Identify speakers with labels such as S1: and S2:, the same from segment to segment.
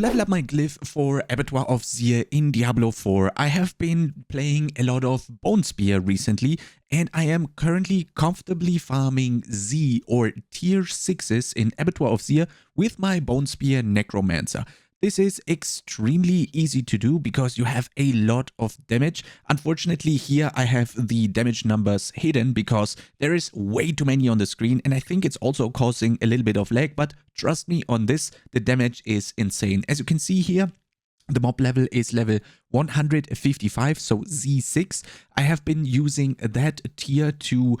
S1: level up my glyph for Abattoir of Zir in Diablo 4, I have been playing a lot of Bone Spear recently, and I am currently comfortably farming Z or tier 6s in Abattoir of Zir with my Bone Spear Necromancer. This is extremely easy to do because you have a lot of damage. Unfortunately, here I have the damage numbers hidden because there is way too many on the screen, and I think it's also causing a little bit of lag, but trust me on this, the damage is insane. As you can see here, the mob level is level 155, so Z6. I have been using that tier to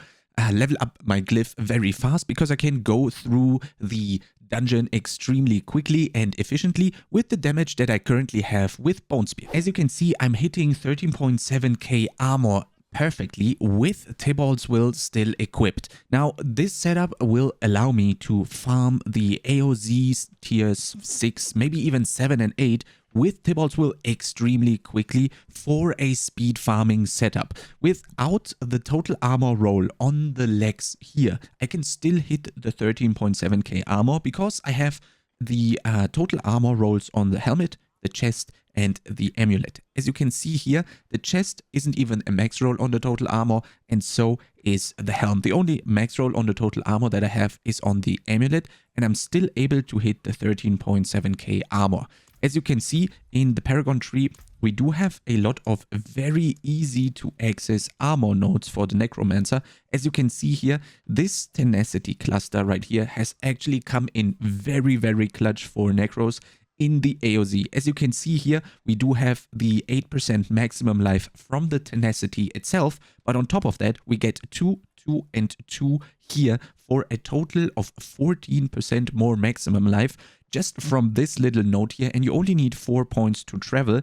S1: level up my glyph very fast because I can go through the dungeon extremely quickly and efficiently with the damage that I currently have with Bone Spear. As you can see, I'm hitting 13.7k armor perfectly with Thibault's Will still equipped. Now, this setup will allow me to farm the AoZ tiers 6, maybe even 7 and 8 with Thibault's Will extremely quickly for a speed farming setup. Without the total armor roll on the legs here, I can still hit the 13.7k armor because I have the total armor rolls on the helmet, the chest, and the amulet. As you can see here, the chest isn't even a max roll on the total armor, and so is the helm. The only max roll on the total armor that I have is on the amulet, and I'm still able to hit the 13.7k armor. As you can see in the Paragon tree, we do have a lot of very easy to access armor nodes for the Necromancer. As you can see here, this tenacity cluster right here has actually come in very, very clutch for Necros in the AoZ. As you can see here, we do have the 8% maximum life from the tenacity itself, but on top of that, we get 2, 2, and 2 here for a total of 14% more maximum life just from this little node here, and you only need 4 points to travel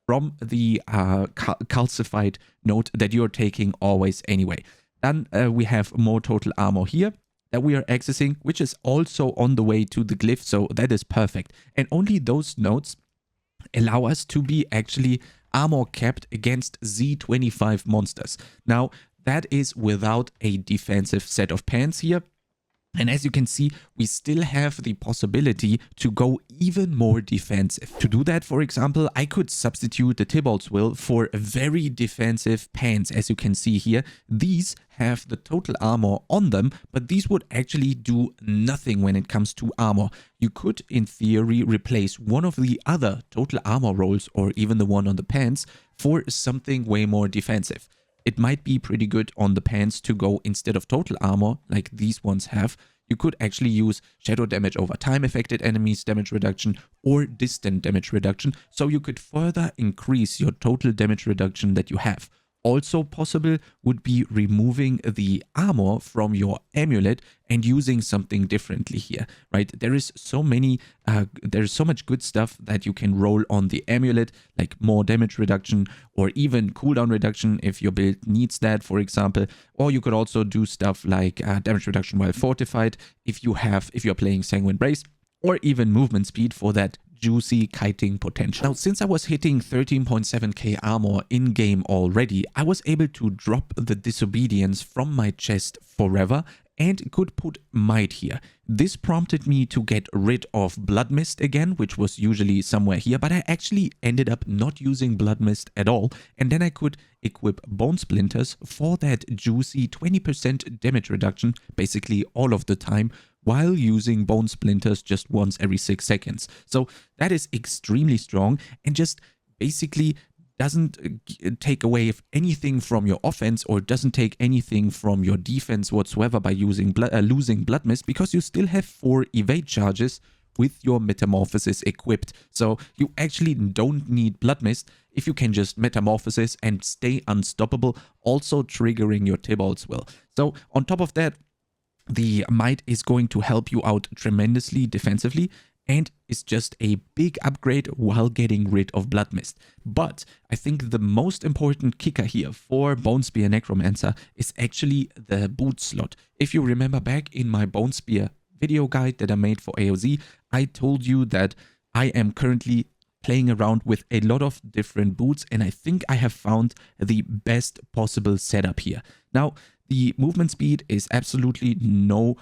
S1: from the calcified node that you're taking always anyway. Then we have more total armor here that we are accessing, which is also on the way to the glyph, so that is perfect. And only those nodes allow us to be actually armor capped against Z25 monsters. Now, that is without a defensive set of pants here. And as you can see, we still have the possibility to go even more defensive. To do that, for example, I could substitute the Thibault's Will for a very defensive pants. As you can see here, these have the total armor on them, but these would actually do nothing when it comes to armor. You could, in theory, replace one of the other total armor rolls or even the one on the pants for something way more defensive. It might be pretty good on the pants to go instead of total armor, like these ones have. You could actually use shadow damage over time affected enemies damage reduction or distant damage reduction, so you could further increase your total damage reduction that you have. Also possible would be removing the armor from your amulet and using something differently here, right? There is so much good stuff that you can roll on the amulet, like more damage reduction or even cooldown reduction if your build needs that, for example. Or you could also do stuff like damage reduction while fortified if you're playing Sanguine Brace, or even movement speed for that juicy kiting potential. Now, since I was hitting 13.7k armor in-game already, I was able to drop the Disobedience from my chest forever and could put Might here. This prompted me to get rid of Blood Mist again, which was usually somewhere here, but I actually ended up not using Blood Mist at all, and then I could equip Bone Splinters for that juicy 20% damage reduction basically all of the time, while using Bone Splinters just once every 6 seconds. So that is extremely strong and just basically doesn't take away anything from your offense or doesn't take anything from your defense whatsoever by losing Blood Mist, because you still have 4 evade charges with your Metamorphosis equipped. So you actually don't need Blood Mist if you can just Metamorphosis and stay unstoppable, also triggering your Thibault's Will. So on top of that, the Might is going to help you out tremendously defensively and is just a big upgrade while getting rid of Blood Mist. But I think the most important kicker here for Bone Spear Necromancer is actually the boot slot. If you remember back in my Bone Spear video guide that I made for AoZ, I told you that I am currently playing around with a lot of different boots, and I think I have found the best possible setup here. Now, the movement speed is absolutely no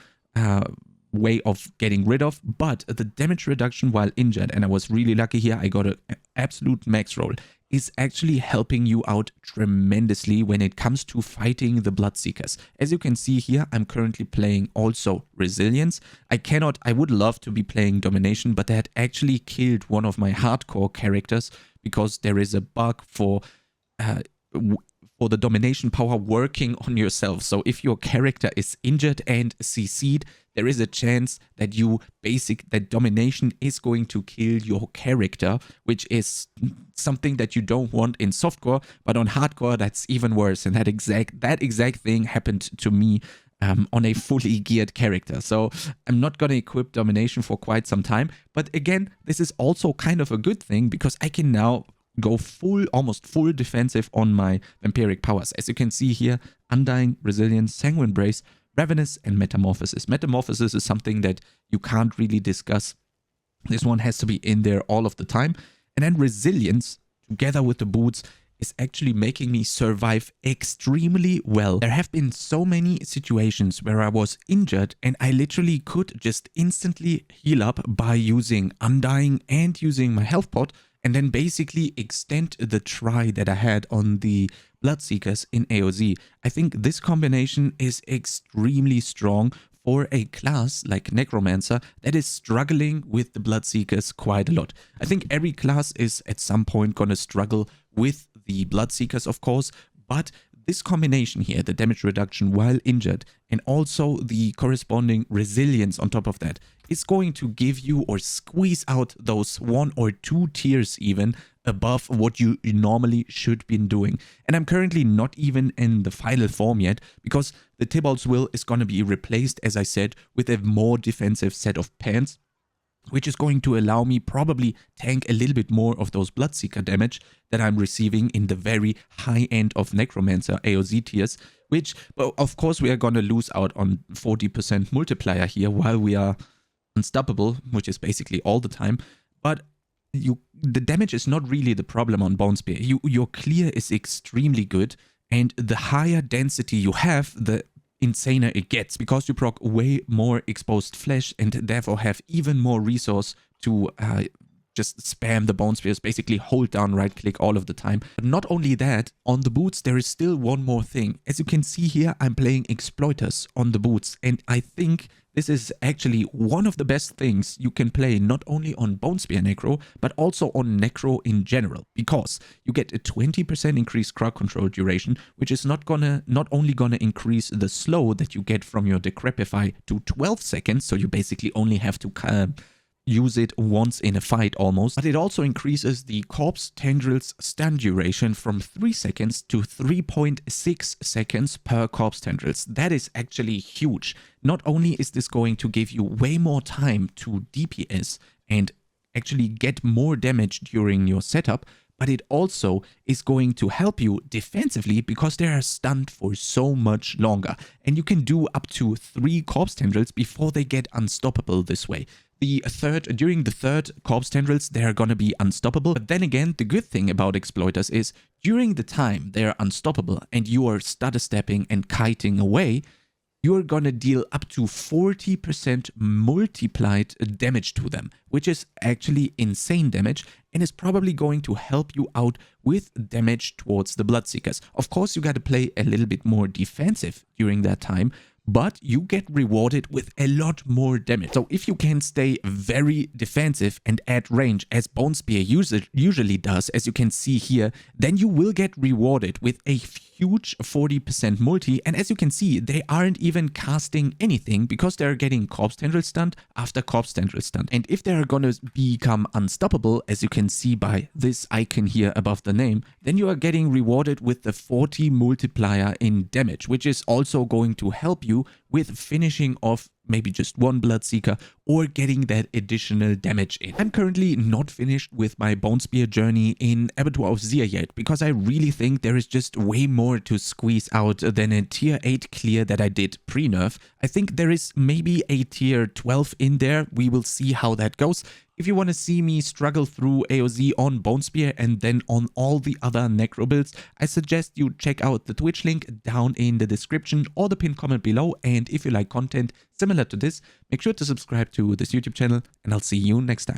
S1: way of getting rid of, but the damage reduction while injured, and I was really lucky here, I got an absolute max roll, is actually helping you out tremendously when it comes to fighting the Bloodseekers. As you can see here, I'm currently playing also Resilience. I would love to be playing Domination, but that actually killed one of my hardcore characters because there is a bug for the domination power working on yourself. So if your character is injured and CC'd, there is a chance that that domination is going to kill your character, which is something that you don't want in softcore, but on hardcore that's even worse. And that exact thing happened to me on a fully geared character. So I'm not going to equip domination for quite some time. But again, this is also kind of a good thing because I can now go almost full defensive on my vampiric powers. As you can see here, Undying, Resilience, Sanguine Brace, Ravenous, and Metamorphosis. Metamorphosis is something that you can't really discuss. This one has to be in there all of the time. And then Resilience, together with the boots, is actually making me survive extremely well. There have been so many situations where I was injured and I literally could just instantly heal up by using Undying and using my health pot, and then basically extend the try that I had on the Bloodseekers in AoZ. I think this combination is extremely strong for a class like Necromancer that is struggling with the Bloodseekers quite a lot. I think every class is at some point gonna struggle with the Bloodseekers, of course, but this combination here, the damage reduction while injured and also the corresponding resilience on top of that, is going to give you or squeeze out those 1 or 2 tiers even above what you normally should be doing. And I'm currently not even in the final form yet because the Tybalt's Will is going to be replaced, as I said, with a more defensive set of pants, which is going to allow me probably tank a little bit more of those Bloodseeker damage that I'm receiving in the very high end of Necromancer AoZ tiers, which, well, of course, we are going to lose out on 40% multiplier here while we are unstoppable, which is basically all the time. But the damage is not really the problem on Bone Spear. Your clear is extremely good, and the higher density you have, the insaner it gets, because you proc way more exposed flesh and therefore have even more resource to just spam the bone spears, basically hold down right click all of the time. But not only that, on the boots there is still one more thing. As you can see here, I'm playing exploiters on the boots, and I think this is actually one of the best things you can play not only on Bone Spear Necro, but also on Necro in general, because you get a 20% increased crowd control duration, which is not only gonna increase the slow that you get from your Decrepify to 12 seconds, so you basically only have to use it once in a fight almost, but it also increases the corpse tendrils stun duration from 3 seconds to 3.6 seconds per corpse tendrils. That is actually huge. Not only is this going to give you way more time to DPS and actually get more damage during your setup, but it also is going to help you defensively because they are stunned for so much longer, and you can do up to 3 corpse tendrils before they get unstoppable this way. During the third corpse tendrils, they are gonna be unstoppable. But then again, the good thing about exploiters is during the time they are unstoppable and you are stutter stepping and kiting away, you're gonna deal up to 40% multiplied damage to them, which is actually insane damage and is probably going to help you out with damage towards the Bloodseekers. Of course, you gotta play a little bit more defensive during that time, but you get rewarded with a lot more damage. So if you can stay very defensive and at range, as Bone Spear usually does, as you can see here, then you will get rewarded with a huge 40% multi. And as you can see, they aren't even casting anything because they're getting corpse tendril stunned after corpse tendril stunned. And if they're gonna become unstoppable, as you can see by this icon here above the name, then you are getting rewarded with the 40 multiplier in damage, which is also going to help you with finishing off maybe just one Bloodseeker or getting that additional damage in. I'm currently not finished with my Bone Spear journey in Abattoir of Zir yet because I really think there is just way more to squeeze out than a tier 8 clear that I did pre-nerf. I think there is maybe a tier 12 in there. We will see how that goes. If you want to see me struggle through AoZ on Bone Spear and then on all the other Necro builds, I suggest you check out the Twitch link down in the description or the pinned comment below. And if you like content similar to this, make sure to subscribe to this YouTube channel, and I'll see you next time.